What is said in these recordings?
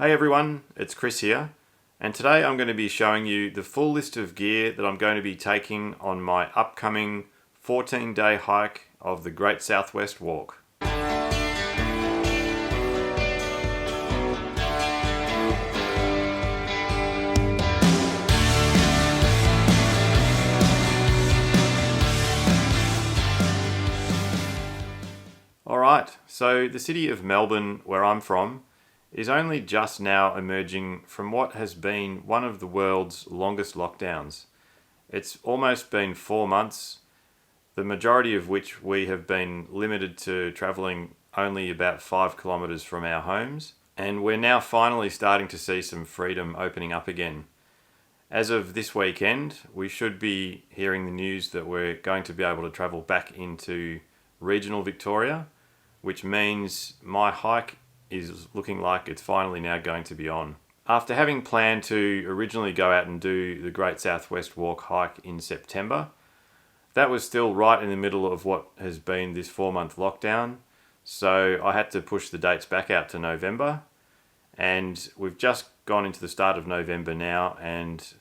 Hey everyone, it's Chris here, and today I'm going to be showing you the full list of gear that I'm going to be taking on my upcoming 14-day hike of the Great Southwest Walk. Alright, so the city of Melbourne, where I'm from, is only just now emerging from what has been one of the world's longest lockdowns. It's almost been 4 months, the majority of which we have been limited to travelling only about 5 kilometres from our homes, and we're now finally starting to see some freedom opening up again. As of this weekend, we should be hearing the news that we're going to be able to travel back into regional Victoria, which means my hike is looking like it's finally now going to be on. After having planned to originally go out and do the Great Southwest Walk hike in September, that was still right in the middle of what has been this 4-month lockdown, so I had to push the dates back out to November, and we've just gone into the start of November now, and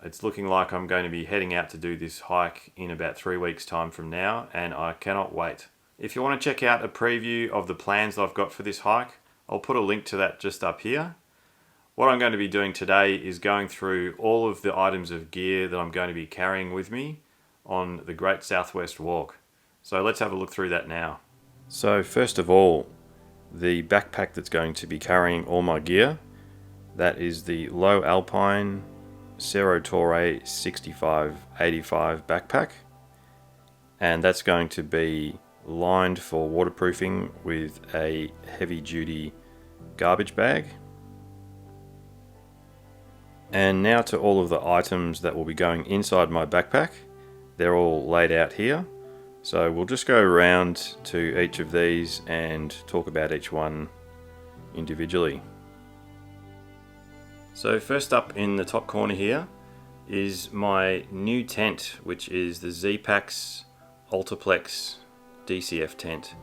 it's looking like I'm going to be heading out to do this hike in about 3 weeks' time from now, and I cannot wait. If you want to check out a preview of the plans I've got for this hike, I'll put a link to that just up here. What I'm going to be doing today is going through all of the items of gear that I'm going to be carrying with me on the Great Southwest Walk. So let's have a look through that now. So first of all, the backpack that's going to be carrying all my gear, that is the Low Alpine Cerro Torre 6585 backpack, and that's going to be lined for waterproofing with a heavy duty garbage bag. And now to all of the items that will be going inside my backpack. They're all laid out here, so we'll just go around to each of these and talk about each one individually. So first up in the top corner here is my new tent, which is the Z-Packs Ultraplex DCF tent.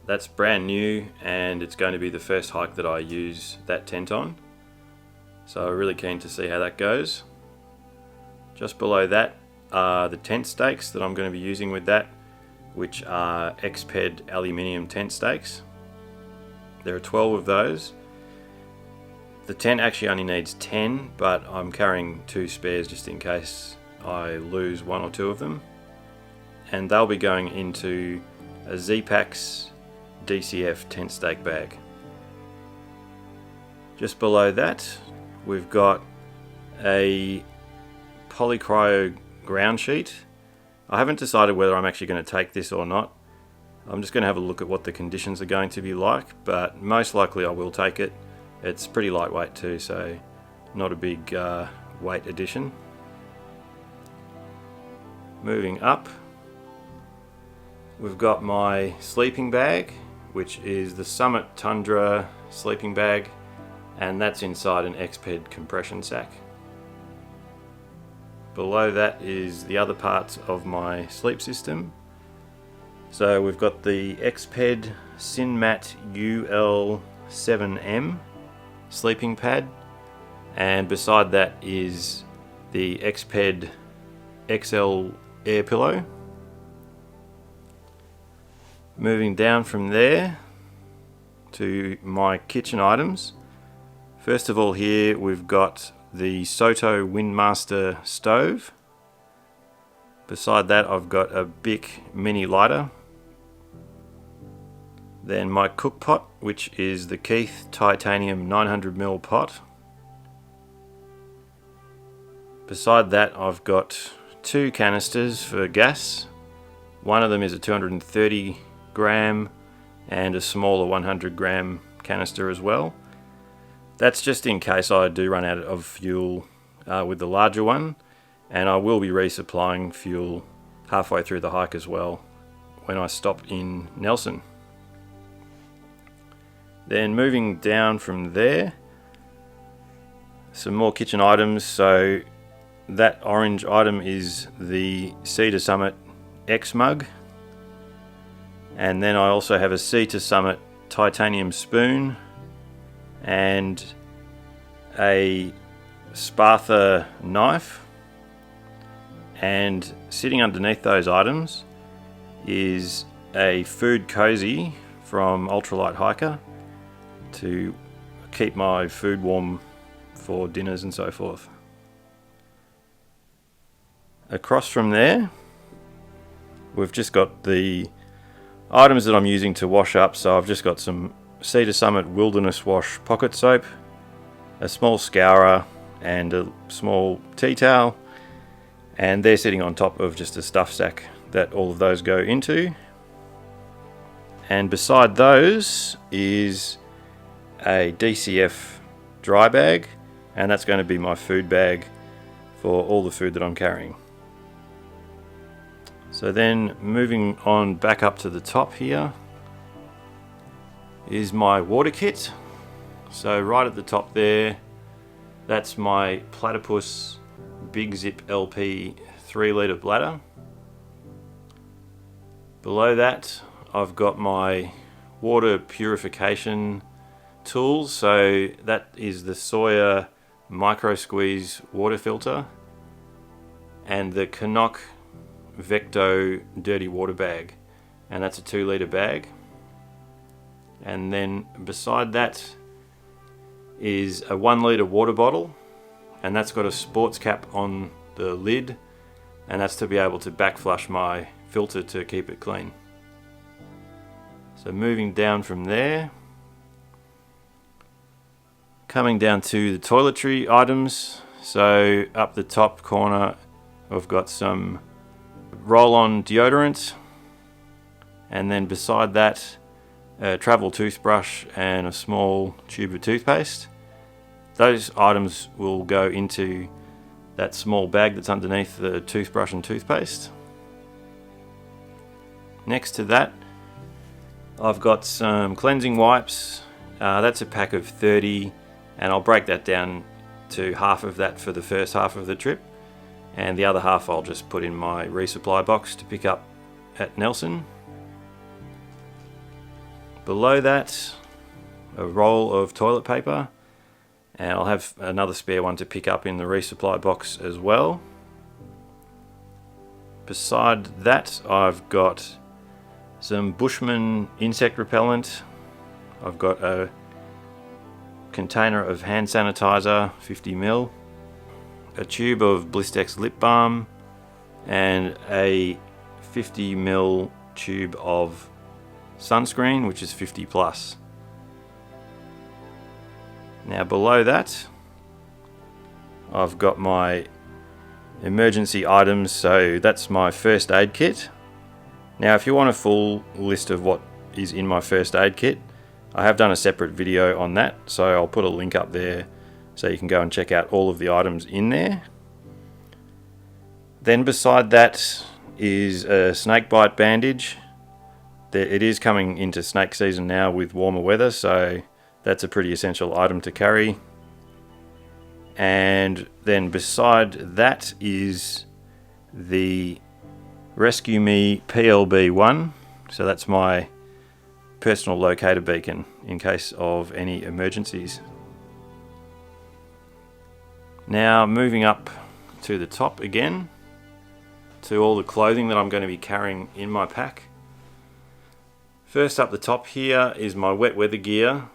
That's brand new, and it's going to be the first hike that I use that tent on, so I'm really keen to see how that goes. Just below that are the tent stakes that I'm going to be using with that, which are X-Ped aluminium tent stakes. There are 12 of those. The tent actually only needs 10, but I'm carrying 2 spares just in case I lose 1 or 2 of them, and they'll be going into a Z-Packs DCF tent stake bag. Just below that we've got a polycryo ground sheet. I haven't decided whether I'm actually going to take this or not. I'm just going to have a look at what the conditions are going to be like, but most likely I will take it. It's pretty lightweight too, so not a big weight addition. Moving up, we've got my sleeping bag, which is the Summit Tundra sleeping bag, and that's inside an X-Ped compression sack. Below that is the other parts of my sleep system. So we've got the X-Ped Sinmat UL7M sleeping pad, and beside that is the X-Ped XL air pillow. Moving down from there to my kitchen items. First of all, here we've got the Soto Windmaster stove. Beside that I've got a Bic mini lighter. Then my cook pot, which is the Keith titanium 900ml pot. Beside that I've got 2 canisters for gas. One of them is a 230 gram and a smaller 100 gram canister as well. That's just in case I do run out of fuel with the larger one, and I will be resupplying fuel halfway through the hike as well when I stop in Nelson. Then moving down from there, some more kitchen items. So that orange item is the Cedar Summit X mug, and then I also have a Cedar Summit titanium spoon and a spatha knife, and sitting underneath those items is a food cozy from Ultralight Hiker to keep my food warm for dinners and so forth. Across from there, we've just got the items that I'm using to wash up. So I've just got some Cedar Summit Wilderness Wash pocket soap, a small scourer and a small tea towel, and they're sitting on top of just a stuff sack that all of those go into. And beside those is a DCF dry bag, and that's going to be my food bag for all the food that I'm carrying. So then moving on back up to the top here is my water kit. So right at the top there, that's my Platypus Big Zip LP 3-litre bladder. Below that, I've got my water purification tools. So that is the Sawyer Micro Squeeze water filter and the Canuck Vecto dirty water bag, and that's a 2-litre bag. And then beside that is a 1-litre water bottle, and that's got a sports cap on the lid, and that's to be able to backflush my filter to keep it clean. So moving down from there, coming down to the toiletry items. So up the top corner, I've got some roll-on deodorant, and then beside that, a travel toothbrush and a small tube of toothpaste. Those items will go into that small bag that's underneath the toothbrush and toothpaste. Next to that, I've got some cleansing wipes. That's a pack of 30, and I'll break that down to half of that for the first half of the trip, and the other half I'll just put in my resupply box to pick up at Nelson. Below that, a roll of toilet paper, and I'll have another spare one to pick up in the resupply box as well. Beside that, I've got some Bushman insect repellent. I've got a container of hand sanitizer, 50ml, a tube of Blistex lip balm, and a 50ml tube of sunscreen, which is 50 plus. Now below that, I've got my emergency items, so that's my first aid kit. Now if you want a full list of what is in my first aid kit, I have done a separate video on that, so I'll put a link up there so you can go and check out all of the items in there. Then beside that is a snake bite bandage. It is coming into snake season now with warmer weather, so that's a pretty essential item to carry. And then beside that is the Rescue Me PLB1. So that's my personal locator beacon in case of any emergencies. Now moving up to the top again, to all the clothing that I'm going to be carrying in my pack. First up the top here is my wet weather gear.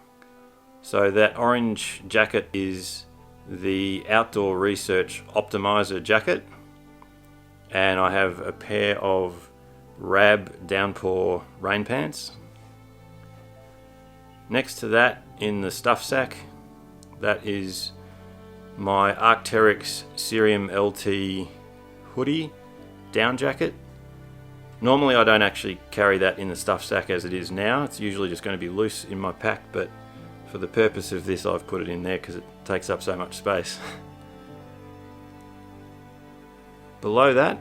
So that orange jacket is the Outdoor Research Optimizer jacket, and I have a pair of Rab downpour rain pants. Next to that in the stuff sack, that is my Arc'teryx Cerium LT hoodie down jacket. Normally I don't actually carry that in the stuff sack as it is now. It's usually just going to be loose in my pack, but for the purpose of this I've put it in there because it takes up so much space. Below that,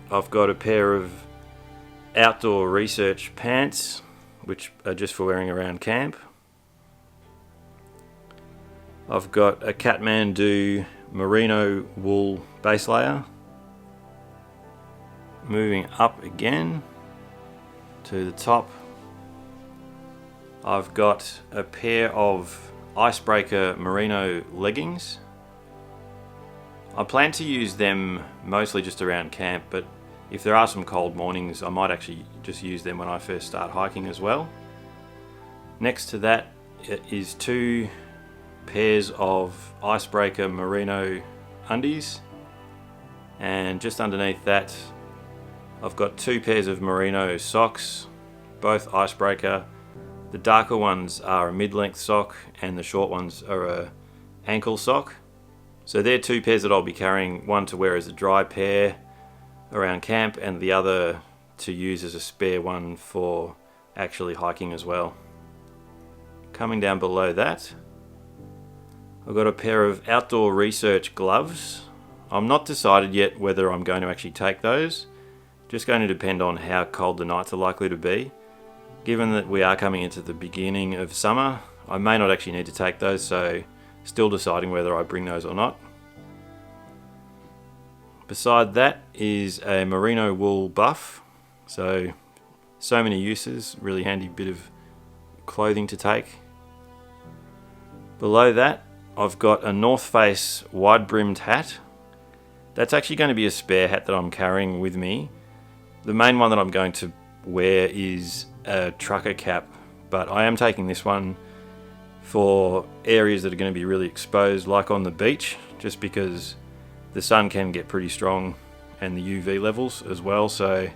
I've got a pair of Outdoor Research pants, which are just for wearing around camp. I've got a Kathmandu merino wool base layer. Moving up again to the top, I've got a pair of icebreaker merino leggings. I plan to use them mostly just around camp, but if there are some cold mornings, I might actually just use them when I first start hiking as well. Next to that is 2 pairs of icebreaker merino undies, and just underneath that I've got 2 pairs of merino socks, both icebreaker. The darker ones are a mid-length sock and the short ones are a ankle sock. So they're 2 pairs that I'll be carrying, one to wear as a dry pair around camp and the other to use as a spare one for actually hiking as well. Coming down below that, I've got a pair of outdoor research gloves. I'm not decided yet whether I'm going to actually take those. Just going to depend on how cold the nights are likely to be. Given that we are coming into the beginning of summer, I may not actually need to take those, so still deciding whether I bring those or not. Beside that is a merino wool buff. So many uses, really handy bit of clothing to take. Below that, I've got a North Face wide brimmed hat. That's actually going to be a spare hat that I'm carrying with me. The main one that I'm going to wear is a trucker cap, but I am taking this one for areas that are going to be really exposed, like on the beach, just because the sun can get pretty strong and the UV levels as well, so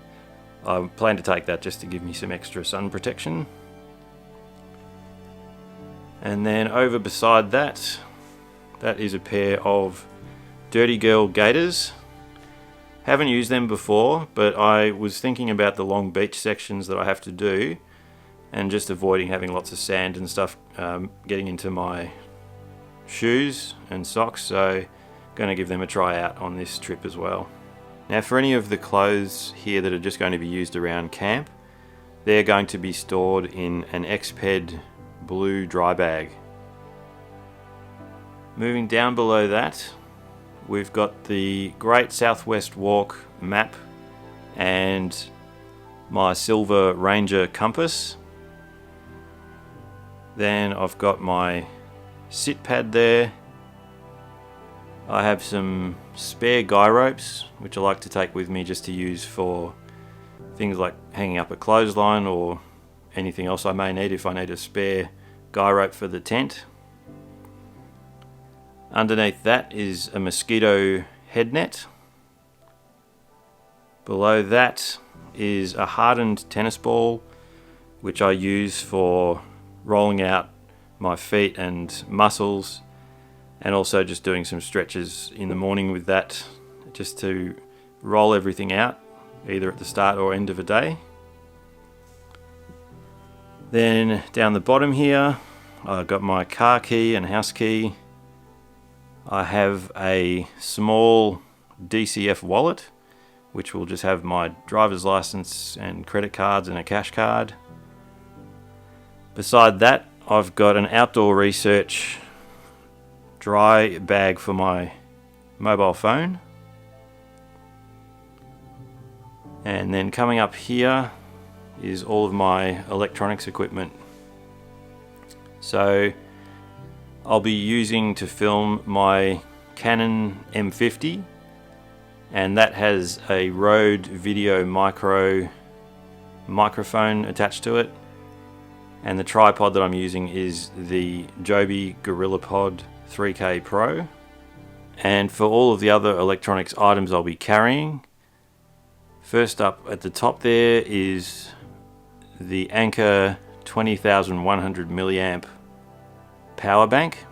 I plan to take that just to give me some extra sun protection. And then over beside that, that is a pair of Dirty Girl gaiters. Haven't used them before, but I was thinking about the long beach sections that I have to do and just avoiding having lots of sand and stuff getting into my shoes and socks, so going to give them a try out on this trip as well. Now for any of the clothes here that are just going to be used around camp, they're going to be stored in an Xped blue dry bag. Moving down below that, we've got the Great Southwest Walk map and my silver Ranger compass. Then I've got my sit pad there. I have some spare guy ropes, which I like to take with me just to use for things like hanging up a clothesline or anything else I may need if I need a spare guy rope for the tent. Underneath that is a mosquito head net. Below that is a hardened tennis ball, which I use for rolling out my feet and muscles, and also just doing some stretches in the morning with that, just to roll everything out, either at the start or end of a day. Then down the bottom here, I've got my car key and house key. I have a small DCF wallet, which will just have my driver's license and credit cards and a cash card. Beside that, I've got an outdoor research dry bag for my mobile phone. And then coming up here is all of my electronics equipment. So I'll be using to film my Canon M50, and that has a Rode Video microphone attached to it, and the tripod that I'm using is the Joby GorillaPod 3K Pro. And for all of the other electronics items I'll be carrying, first up at the top there is the Anker 20,100 milliamp power bank.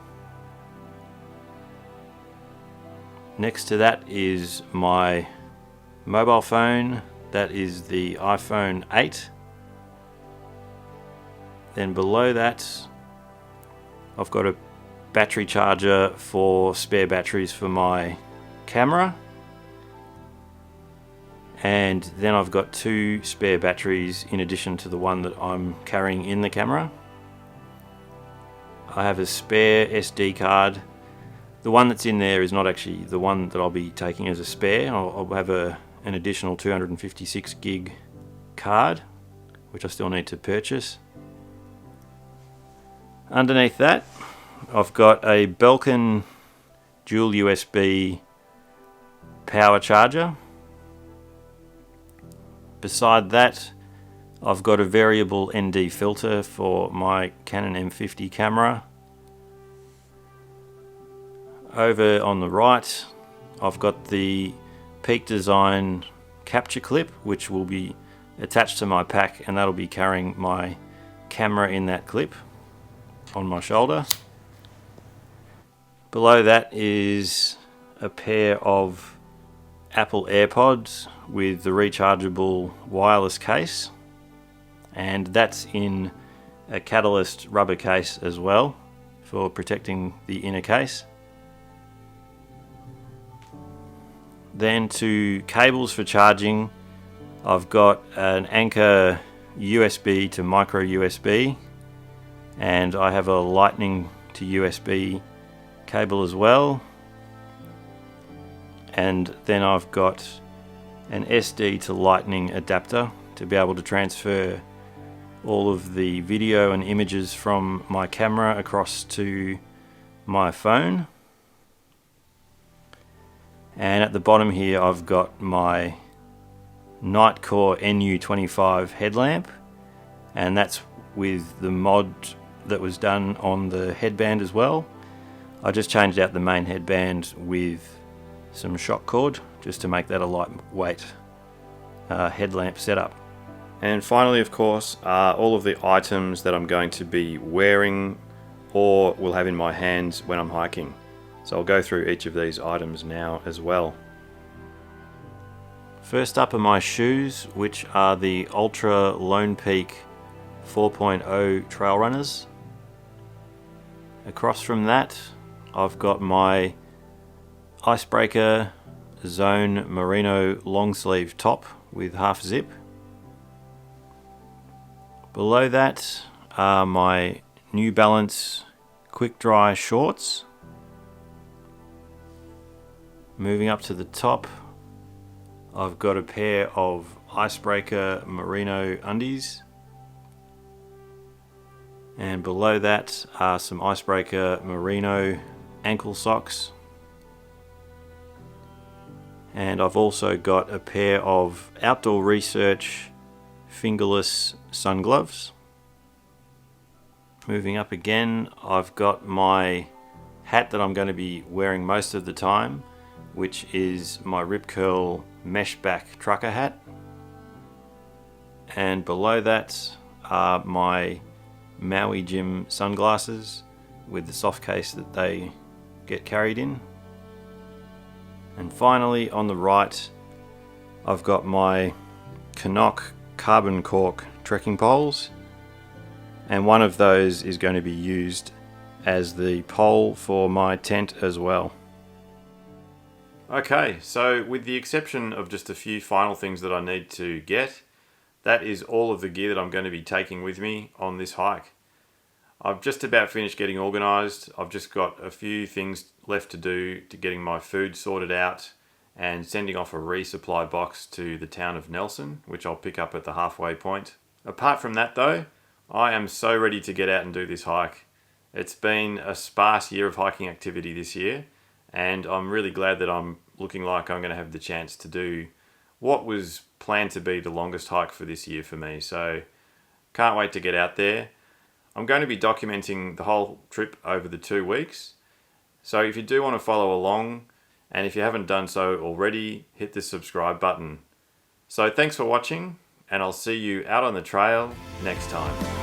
Next to that is my mobile phone, that is the iPhone 8. Then below that, I've got a battery charger for spare batteries for my camera. And then I've got 2 spare batteries in addition to the one that I'm carrying in the camera. I have a spare SD card. The one that's in there is not actually the one that I'll be taking as a spare. I'll have an additional 256 gig card, which I still need to purchase. Underneath that, I've got a Belkin dual USB power charger. Beside that, I've got a variable ND filter for my Canon M50 camera. Over on the right, I've got the Peak Design capture clip, which will be attached to my pack, and that'll be carrying my camera in that clip on my shoulder. Below that is a pair of Apple AirPods with the rechargeable wireless case, and that's in a Catalyst rubber case as well for protecting the inner case. Then to cables for charging, I've got an Anker USB to micro USB, and I have a Lightning to USB cable as well. And then I've got an SD to Lightning adapter to be able to transfer all of the video and images from my camera across to my phone. And at the bottom here I've got my Nightcore NU25 headlamp, and that's with the mod that was done on the headband as well. I just changed out the main headband with some shock cord just to make that a lightweight headlamp setup. And finally, of course, are all of the items that I'm going to be wearing or will have in my hands when I'm hiking. So I'll go through each of these items now as well. First up are my shoes, which are the Ultra Lone Peak 4.0 trail runners. Across from that, I've got my Icebreaker Zone Merino long sleeve top with half zip. Below that are my New Balance quick dry shorts. Moving up to the top, I've got a pair of Icebreaker Merino undies. And below that are some Icebreaker Merino ankle socks. And I've also got a pair of Outdoor Research fingerless sun gloves. Moving up again, I've got my hat that I'm going to be wearing most of the time, which is my Rip Curl mesh back trucker hat. And below that are my Maui Jim sunglasses with the soft case that they get carried in. And finally, on the right, I've got my Canuck carbon cork trekking poles, and one of those is going to be used as the pole for my tent as well. Okay, so with the exception of just a few final things that I need to get, that is all of the gear that I'm going to be taking with me on this hike. I've just about finished getting organised. I've just got a few things left to do to getting my food sorted out and sending off a resupply box to the town of Nelson, which I'll pick up at the halfway point. Apart from that though, I am so ready to get out and do this hike. It's been a sparse year of hiking activity this year, and I'm really glad that I'm looking like I'm going to have the chance to do what was planned to be the longest hike for this year for me. So can't wait to get out there. I'm going to be documenting the whole trip over the 2 weeks. So if you do want to follow along, and if you haven't done so already, hit the subscribe button. So thanks for watching, and I'll see you out on the trail next time.